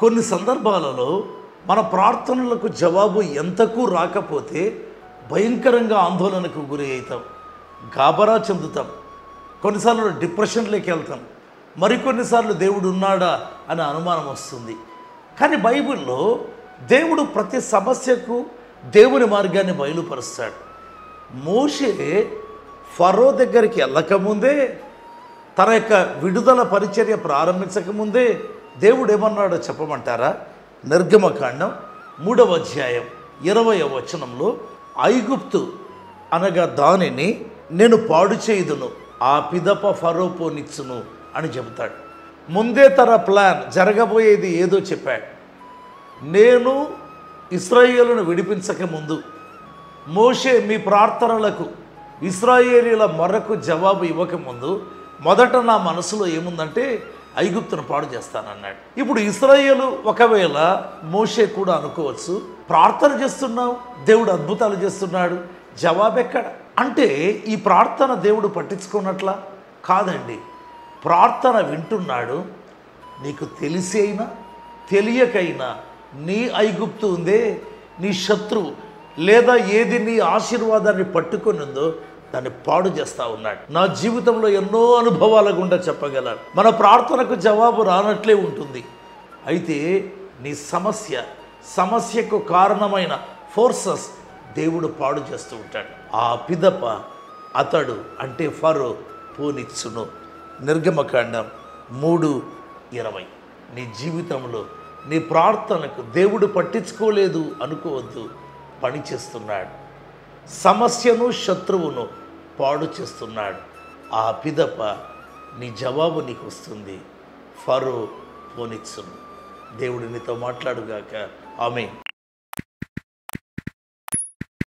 కొన్ని సందర్భాలలో మన ప్రార్థనలకు జవాబు ఎంతకు రాకపోతే భయంకరంగా ఆందోళనకు గురి అవుతాం, గాబరా చెందుతాం, కొన్నిసార్లు డిప్రెషన్లోకి వెళ్తాం, మరికొన్నిసార్లు దేవుడు ఉన్నాడా అనే అనుమానం వస్తుంది. కానీ బైబిల్లో దేవుడు ప్రతి సమస్యకు దేవుని మార్గాన్ని బయలుపరుస్తాడు. మోషే ఫరో దగ్గరికి వెళ్ళకముందే, తన యొక్క విడుదల పరిచర్య ప్రారంభించకముందే దేవుడు ఏమన్నాడో చెప్పమంటారా? నిర్గమకాండం 3వ అధ్యాయం 20వ వచనంలో, ఐగుప్తు అనగా దానిని నేను పాడు చేయుదును, ఆ పిదప ఫరో పోనిచ్చును అని చెబుతాడు. ముందే తన ప్లాన్, జరగబోయేది ఏదో చెప్పాడు. నేను ఇశ్రాయేలును విడిపించక ముందు, మోషే మీ ప్రార్థనలకు ఇశ్రాయేలీల మొరకు జవాబు ఇవ్వకముందు మొదట నా మనసులో ఏముందంటే ఐగుప్తును పాడు చేస్తానన్నాడు. ఇప్పుడు ఇశ్రాయేలు ఒకవేళ మోషే కూడా అనుకోవచ్చు, ప్రార్థన చేస్తున్నావు, దేవుడు అద్భుతాలు చేస్తున్నాడు, జవాబు ఎక్కడ అంటే ఈ ప్రార్థన దేవుడు పట్టించుకున్నట్లా? కాదండి, ప్రార్థన వింటున్నాడు. నీకు తెలిసి అయినా తెలియకైనా నీ ఐగుప్తు ఉందే, నీ శత్రువు లేదా ఏది నీ ఆశీర్వాదాన్ని పట్టుకొని ఉందో దాన్ని పాడు చేస్తూ ఉన్నాడు. నా జీవితంలో ఎన్నో అనుభవాల గుండా చెప్పగలను. మన ప్రార్థనకు జవాబు రానట్లే ఉంటుంది. అయితే నీ సమస్యకు కారణమైన ఫోర్సెస్ దేవుడు పాడు చేస్తూ ఉంటాడు. ఆ పిదప అతడు అంటే ఫరో పోనిచ్చును. నిర్గమకాండం 3:20. నీ జీవితంలో నీ ప్రార్థనకు దేవుడు పట్టించుకోలేదు అనుకోవద్దు. పని చేస్తున్నాడు, సమస్యను శత్రువును పాడు చేస్తున్నాడు. ఆ పిదప నీ జవాబు నీకు వస్తుంది. ఫరో పోనిచ్చును. దేవుడు నీతో మాట్లాడుగాక. ఆమేన్.